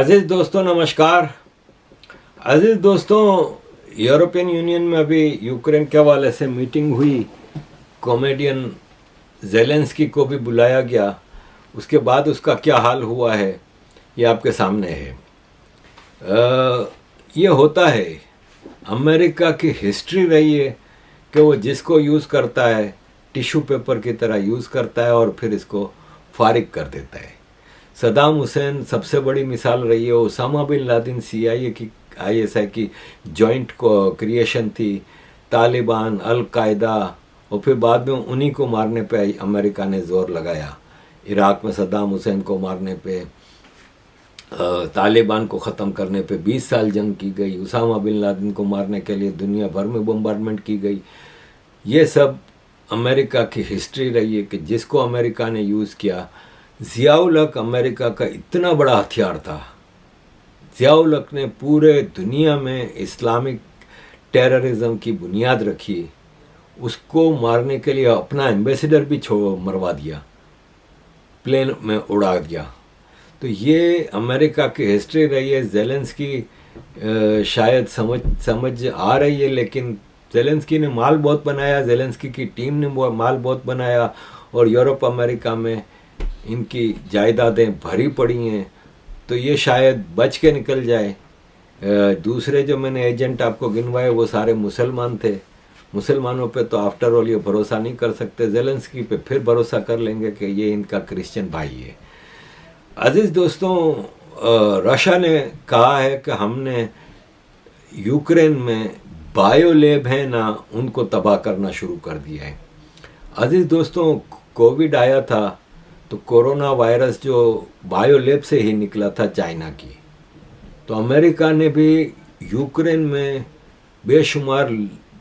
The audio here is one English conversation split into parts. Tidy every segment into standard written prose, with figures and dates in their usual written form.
अजीज़ दोस्तों नमस्कार। अजीज़ दोस्तों, यूरोपियन यूनियन में अभी यूक्रेन के हवाले से मीटिंग हुई। कॉमेडियन जेलेंस्की को भी बुलाया गया। उसके बाद उसका क्या हाल हुआ है ये आपके सामने है। ये होता है, अमेरिका की हिस्ट्री रही है कि वो जिसको यूज़ करता है टिश्यू पेपर की तरह यूज़ करता है और फिर इसको फारिग कर देता है। सदाम हुसैन सबसे बड़ी मिसाल रही है। ओसामा बिन लादेन आईएसआई की जॉइंट क्रिएशन थी। तालिबान, अल कायदा, और फिर बाद में उन्हीं को मारने पे अमेरिका ने ज़ोर लगाया। इराक़ में सदाम हुसैन को मारने पे, तालिबान को ख़त्म करने पे 20 साल जंग की गई। ओसामा बिन लादेन को मारने के लिए दुनिया भर में बम्बार्डमेंट की गई। ये सब अमेरिका की हिस्ट्री रही है कि जिसको अमेरिका ने यूज़ किया। ज़ियाउल हक अमेरिका का इतना बड़ा हथियार था। ज़ियाउल हक ने पूरे दुनिया में इस्लामिक टेररिज्म की बुनियाद रखी। उसको मारने के लिए अपना एम्बेसडर भी मरवा दिया, प्लेन में उड़ा दिया। तो ये अमेरिका की हिस्ट्री रही है। ज़ेलेंस्की शायद समझ आ रही है, लेकिन ज़ेलेंस्की ने माल बहुत बनाया, ज़ेलेंस्की की टीम ने माल बहुत बनाया, और यूरोप अमेरिका में इनकी जायदादें भरी पड़ी हैं। तो ये शायद बच के निकल जाए। दूसरे जो मैंने एजेंट आपको गिनवाए वो सारे मुसलमान थे। मुसलमानों पे तो आफ्टर ऑल ये भरोसा नहीं कर सकते। ज़ेलेंस्की पे फिर भरोसा कर लेंगे कि ये इनका क्रिश्चियन भाई है। अजीज़ दोस्तों, रशिया ने कहा है कि हमने यूक्रेन में बायो लैब है ना, उनको तबाह करना शुरू कर दिया है। अजीज़ दोस्तों, कोविड आया था तो कोरोना वायरस जो बायो लैब से ही निकला था चाइना की। तो अमेरिका ने भी यूक्रेन में बेशुमार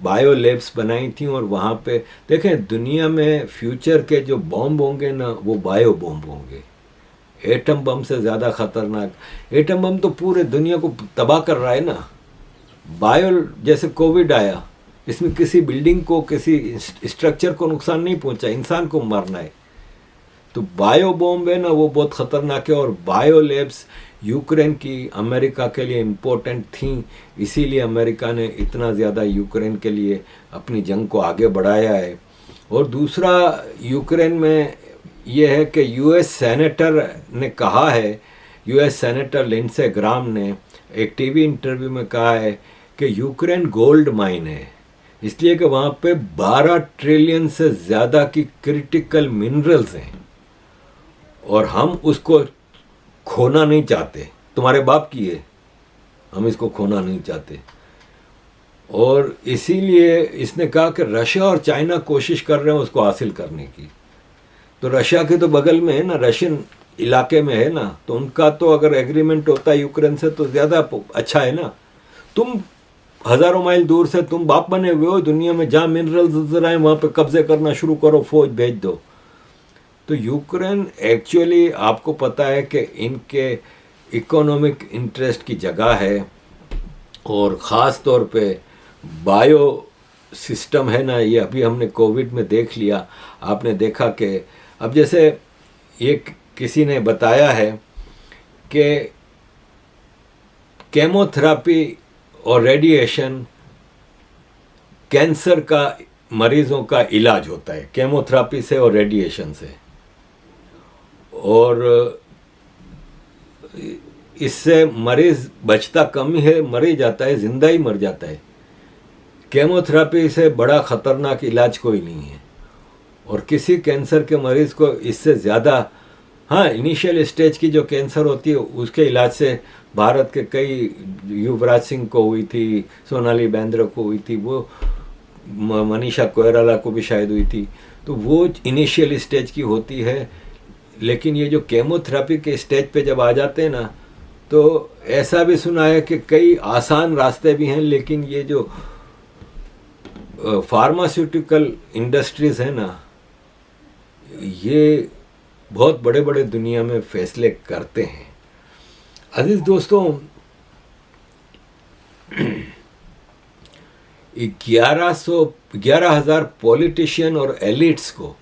बायो लैब्स बनाई थी, और वहाँ पे देखें, दुनिया में फ्यूचर के जो बॉम्ब होंगे ना, वो बायो बॉम्ब होंगे। एटम बम से ज़्यादा ख़तरनाक। एटम बम तो पूरे दुनिया को तबाह कर रहा है ना। बायो, जैसे कोविड आया, इसमें किसी बिल्डिंग को, किसी स्ट्रक्चर को नुकसान नहीं पहुंचा, इंसान को मारना है। तो बायो बॉम्ब है ना, वो बहुत ख़तरनाक है। और बायो लैब्स यूक्रेन की अमेरिका के लिए इम्पोर्टेंट थी, इसीलिए अमेरिका ने इतना ज़्यादा यूक्रेन के लिए अपनी जंग को आगे बढ़ाया है। और दूसरा, यूक्रेन में ये है कि यूएस सेनेटर ने कहा है, यूएस सेनेटर लिंडसे ग्राम ने एक टीवी इंटरव्यू में कहा है कि यूक्रेन गोल्ड माइन है, इसलिए कि वहाँ पे 12 ट्रिलियन से ज़्यादा की क्रिटिकल मिनरल्स हैं, और हम उसको खोना नहीं चाहते। तुम्हारे बाप की है, हम इसको खोना नहीं चाहते। और इसीलिए इसने कहा कि रशिया और चाइना कोशिश कर रहे हैं उसको हासिल करने की। तो रशिया के तो बगल में है ना, रशियन इलाके में है ना, तो उनका तो अगर एग्रीमेंट होता है यूक्रेन से तो ज़्यादा अच्छा है ना। तुम हज़ारों माइल दूर से तुम बाप बने हुए हो, दुनिया में जहाँ मिनरल्स नजर आए वहाँ पे कब्जे करना शुरू करो, फौज भेज दो। तो यूक्रेन एक्चुअली, आपको पता है कि इनके इकोनॉमिक इंटरेस्ट की जगह है, और ख़ास तौर पे बायो सिस्टम है ना, ये अभी हमने कोविड में देख लिया। आपने देखा कि अब जैसे ये किसी ने बताया है कि केमोथेरापी और रेडिएशन कैंसर का मरीज़ों का इलाज होता है, केमोथेरापी से और रेडिएशन से। और इससे मरीज़ बचता कम ही है, मर ही जाता है, जिंदा ही मर जाता है। केमोथेरापी से बड़ा ख़तरनाक इलाज कोई नहीं है। और किसी कैंसर के मरीज़ को इससे ज़्यादा, हाँ, इनिशियल स्टेज की जो कैंसर होती है उसके इलाज से भारत के कई, युवराज सिंह को हुई थी, सोनाली बेंद्रे को हुई थी, वो मनीषा कोइराला को भी शायद हुई थी। तो वो इनिशियल स्टेज की होती है। लेकिन ये जो केमोथेरापी के स्टेज पे जब आ जाते हैं ना, तो ऐसा भी सुना है कि कई आसान रास्ते भी हैं, लेकिन ये जो फार्मास्यूटिकल इंडस्ट्रीज़ है ना, ये बहुत बड़े बड़े दुनिया में फैसले करते हैं। अजीज़ दोस्तों, 11,000 पॉलिटिशियन और एलिट्स को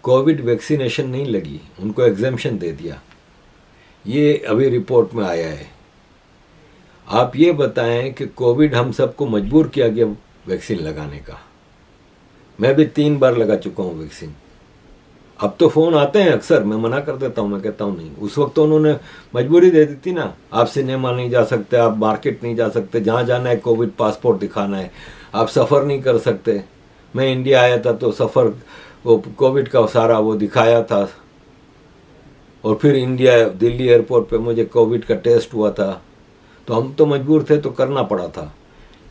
कोविड वैक्सीनेशन नहीं लगी, उनको एग्जेम्पशन दे दिया। ये अभी रिपोर्ट में आया है। आप ये बताएं कि कोविड हम सबको मजबूर किया गया वैक्सीन लगाने का। मैं भी 3 बार लगा चुका हूँ वैक्सीन। अब तो फ़ोन आते हैं अक्सर, मैं मना कर देता हूँ, मैं कहता हूँ नहीं। उस वक्त तो उन्होंने मजबूरी दे दी थी ना, आप सिनेमा नहीं जा सकते, आप मार्केट नहीं जा सकते, जहाँ जाना है कोविड पासपोर्ट दिखाना है, आप सफ़र नहीं कर सकते। मैं इंडिया आया था तो सफ़र वो कोविड का सारा वो दिखाया था, और फिर इंडिया दिल्ली एयरपोर्ट पे मुझे कोविड का टेस्ट हुआ था, तो हम तो मजबूर थे तो करना पड़ा था।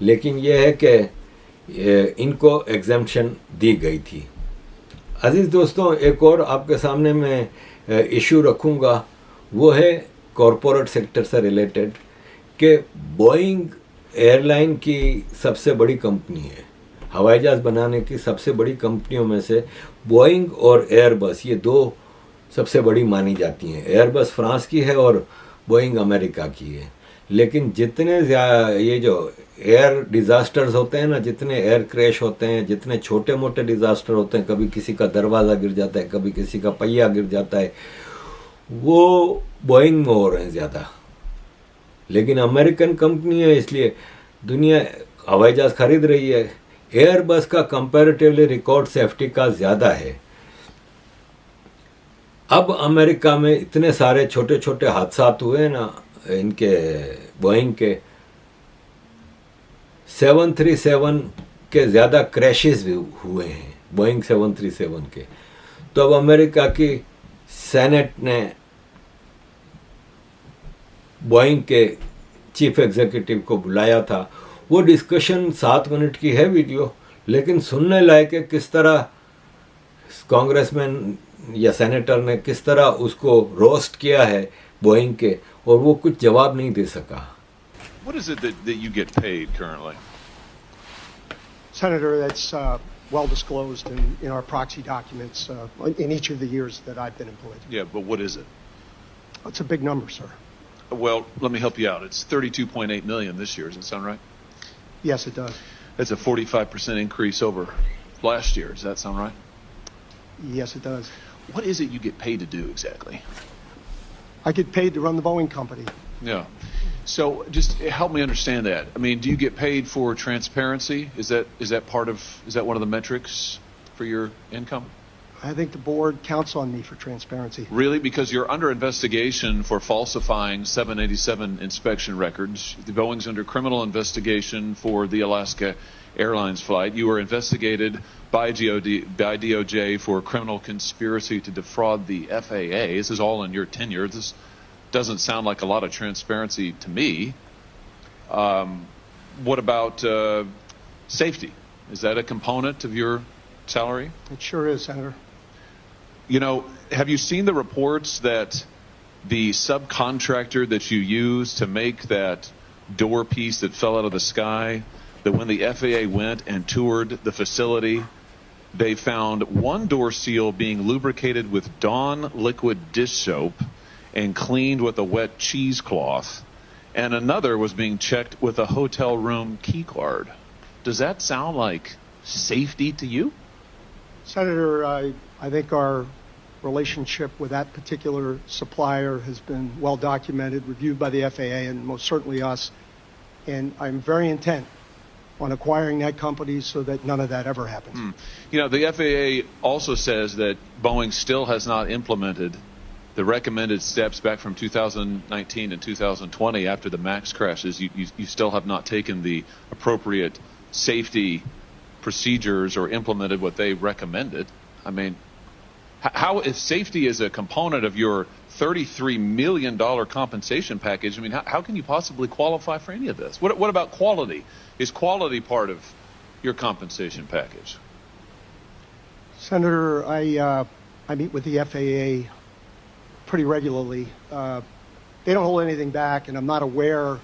लेकिन यह है कि इनको एग्जेम्पशन दी गई थी। अजीज़ दोस्तों, एक और आपके सामने मैं इशू रखूँगा, वो है कॉरपोरेट सेक्टर से रिलेटेड, कि बोइंग एयरलाइन की सबसे बड़ी कंपनी है, हवाई जहाज़ बनाने की सबसे बड़ी कंपनियों में से बोइंग और एयरबस, ये 2 सबसे बड़ी मानी जाती हैं। एयरबस फ्रांस की है और बोइंग अमेरिका की है। लेकिन जितने ये जो एयर डिज़ास्टर्स होते हैं ना, जितने एयर क्रैश होते हैं, जितने छोटे मोटे डिज़ास्टर होते हैं, कभी किसी का दरवाज़ा गिर जाता है, कभी किसी का पहिया गिर जाता है, वो बोइंग में हो रहे हैं ज़्यादा। लेकिन अमेरिकन कंपनी है, इसलिए दुनिया हवाई जहाज़ खरीद रही है। एयरबस का कंपैरेटिवली रिकॉर्ड सेफ्टी का ज़्यादा है। अब अमेरिका में इतने सारे छोटे छोटे हादसा हुए हैं ना, इनके बोइंग के 737 के ज़्यादा क्रैशेस भी हुए हैं, बोइंग 737 के। तो अब अमेरिका की सेनेट ने बोइंग के चीफ एग्जीक्यूटिव को बुलाया था। वो डिस्कशन 7 मिनट की है वीडियो, लेकिन सुनने लायक है किस तरह कांग्रेसमैन या सेनेटर ने किस तरह उसको रोस्ट किया है बोइंग के, और वो कुछ जवाब नहीं दे सका। What is it that you get paid currently? Senator, that's well disclosed in our proxy documents in each of the years that I've been employed. Yeah, but what is it? It's a big number, sir. Well, let me help you out. It's 32.8 million this year. Does that sound right? Yes, it does. That's a 45% increase over last year. Does that sound right? Yes, it does. What is it you get paid to do exactly? I get paid to run the Boeing company. Yeah. So just help me understand that. I mean, do you get paid for transparency? Is that one of the metrics for your income? I think the board counts on me for transparency. Really? Because you're under investigation for falsifying 787 inspection records. The Boeing's under criminal investigation for the Alaska Airlines flight. You were investigated by DOJ for criminal conspiracy to defraud the FAA. This is all in your tenure. This doesn't sound like a lot of transparency to me. What about safety? Is that a component of your salary? It sure is, Senator. You know, have you seen the reports that the subcontractor that you used to make that door piece that fell out of the sky, that when the FAA went and toured the facility, they found one door seal being lubricated with Dawn liquid dish soap and cleaned with a wet cheesecloth, and another was being checked with a hotel room key card? Does that sound like safety to you? Senator, I think our relationship with that particular supplier has been well documented, reviewed by the FAA and most certainly us, and I'm very intent on acquiring that company so that none of that ever happens. You know, the FAA also says that Boeing still has not implemented the recommended steps back from 2019 and 2020 after the MAX crashes. You still have not taken the appropriate safety procedures or implemented what they recommended. I mean, how, if safety is a component of your $33 million compensation package, I mean, how can you possibly qualify for any of this? What about quality? Is quality part of your compensation package? Senator, I meet with the FAA pretty regularly. They don't hold anything back, and I'm not aware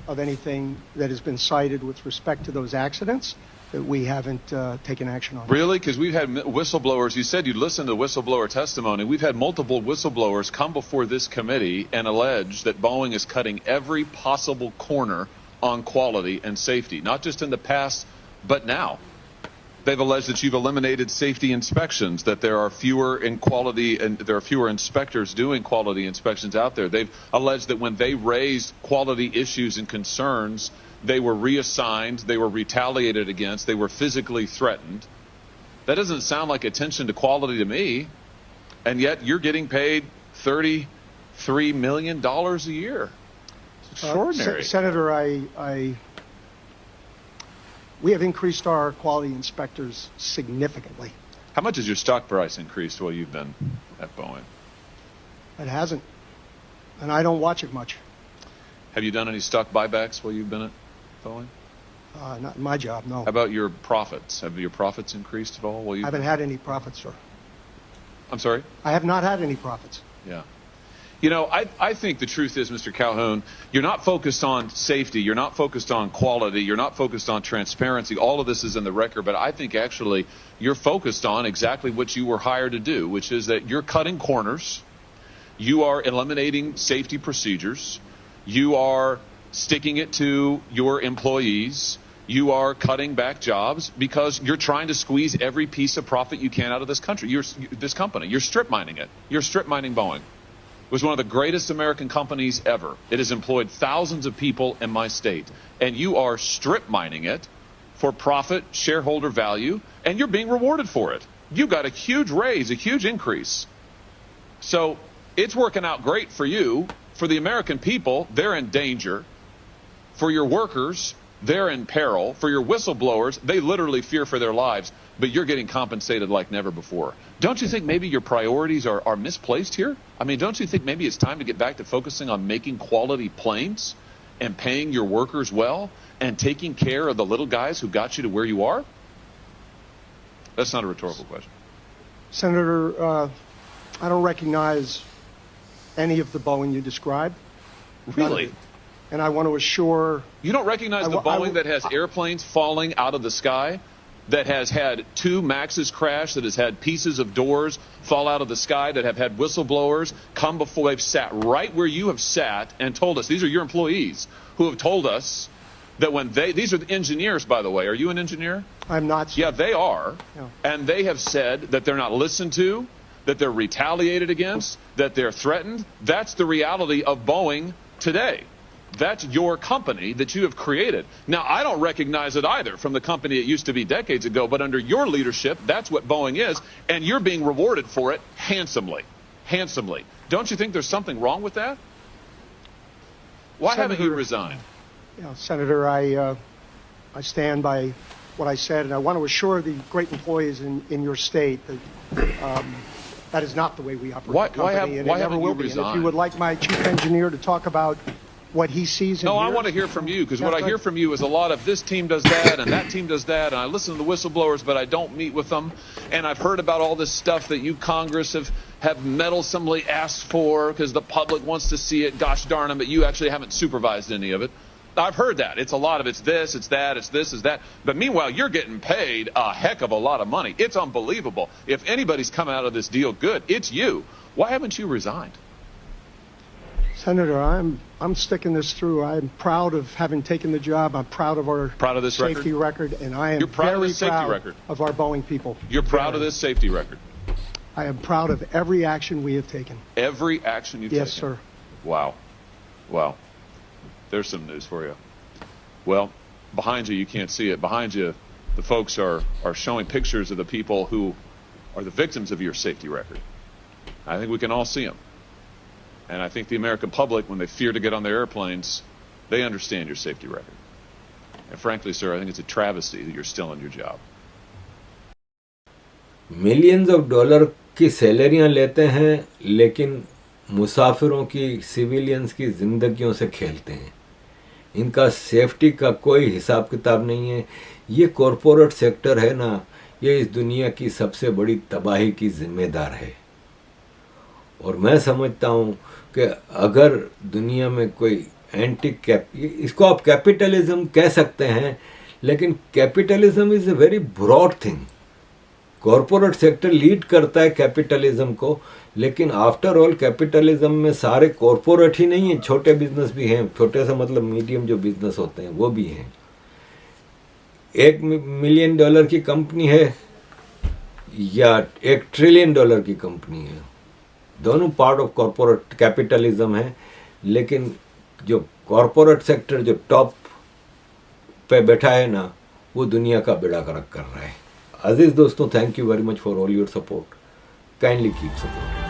of anything that has been cited with respect to those accidents that we haven't taken action on. Really? Because we've had whistleblowers. You said you'd listen to whistleblower testimony. We've had multiple whistleblowers come before this committee and allege that Boeing is cutting every possible corner on quality and safety, not just in the past, but now. They've alleged that you've eliminated safety inspections, that there are fewer in quality and there are fewer inspectors doing quality inspections out there. They've alleged that when they raised quality issues and concerns, they were reassigned, they were retaliated against, they were physically threatened. That doesn't sound like attention to quality to me. And yet you're getting paid $33 million a year. It's extraordinary. Senator, we have increased our quality inspectors significantly. How much has your stock price increased while you've been at Boeing? It hasn't, and I don't watch it much. Have you done any stock buybacks while you've been at Boeing? Not in my job, no. How about your profits? Have your profits increased at all while you've I haven't had any profits, sir. I'm sorry? I have not had any profits. Yeah. You know, I think the truth is, Mr. Calhoun, you're not focused on safety, you're not focused on quality, you're not focused on transparency. All of this is in the record, but I think actually you're focused on exactly what you were hired to do, which is that you're cutting corners, you are eliminating safety procedures, you are sticking it to your employees, you are cutting back jobs because you're trying to squeeze every piece of profit you can out of this country, this company. You're strip mining it. You're strip mining Boeing. It was one of the greatest American companies ever. It has employed thousands of people in my state. And you are strip mining it for profit, shareholder value, and you're being rewarded for it. You got a huge raise, a huge increase. So it's working out great for you. For the American people, they're in danger. For your workers, they're in peril. For your whistleblowers, they literally fear for their lives, but you're getting compensated like never before. Don't you think maybe your priorities are misplaced here? I mean, don't you think maybe it's time to get back to focusing on making quality planes and paying your workers well and taking care of the little guys who got you to where you are? That's not a rhetorical question. Senator, I don't recognize any of the Boeing you described. Really? And I want to assure... You don't recognize the Boeing that has airplanes falling out of the sky, that has had 2 Maxes crash, that has had pieces of doors fall out of the sky, that have had whistleblowers come before, they've sat right where you have sat and told us, these are your employees who have told us that when these are the engineers, by the way. Are you an engineer? I'm not, sir. Yeah, they are. Yeah. And they have said that they're not listened to, that they're retaliated against, that they're threatened. That's the reality of Boeing today. That's your company that you have created. Now, I don't recognize it either from the company it used to be decades ago, but under your leadership, that's what Boeing is, and you're being rewarded for it handsomely. Handsomely. Don't you think there's something wrong with that? Why haven't you resigned? Senator, I stand by what I said, and I want to assure the great employees in your state that that is not the way we operate the company, and it never will be. And if you would like my chief engineer to talk about what he sees in I want to hear from you, because what I hear from you is a lot of this team does that and that team does that, and I listen to the whistleblowers, but I don't meet with them. And I've heard about all this stuff that you Congress have meddlesomely asked for because the public wants to see it, gosh darn them, but you actually haven't supervised any of it. I've heard that. It's a lot of it's this, it's that, it's this, it's that. But meanwhile, you're getting paid a heck of a lot of money. It's unbelievable. If anybody's coming out of this deal good, it's you. Why haven't you resigned? Senator, I'm sticking this through. I'm proud of having taken the job. I'm proud of our safety record, and I am very proud of our Boeing people. You're proud of this safety record? I am proud of every action we have taken. Every action you've taken? Yes, sir. Wow. Wow. There's some news for you. Well, behind you can't see it. Behind you, the folks are showing pictures of the people who are the victims of your safety record. I think we can all see them. And I think the American public, when they fear to get on their airplanes, they understand your safety record. And frankly, sir, I think it's a travesty that you're still in your job. Millions of dollar की सैलरियां लेते हैं, लेकिन मुसाफिरों की, civilians की ज़िंदगियों से खेलते हैं. इनका सेफ्टी का कोई हिसाब किताब नहीं है. ये कॉरपोरेट सेक्टर है ना, ये इस दुनिया की सबसे बड़ी तबाही की जिम्मेदार है. और मैं समझता हूँ कि अगर दुनिया में कोई इसको आप कैपिटलिज्म कह सकते हैं, लेकिन capitalism is a very broad thing. Corporate sector lead करता है कैपिटलिज्म को, लेकिन आफ्टर ऑल कैपिटलिज्म में सारे कॉरपोरेट ही नहीं है, छोटे बिजनेस भी हैं. छोटे से मतलब मीडियम जो बिजनेस होते हैं वो भी हैं. $1 मिलियन की कंपनी है या $1 ट्रिलियन की कंपनी है, दोनों पार्ट ऑफ कॉरपोरेट कैपिटलिज्म है। लेकिन जो कॉरपोरेट सेक्टर जो टॉप पे बैठा है ना, वो दुनिया का बेड़ा गर्क कर रहा है। अजीज दोस्तों, thank you very much for all your support, kindly keep support.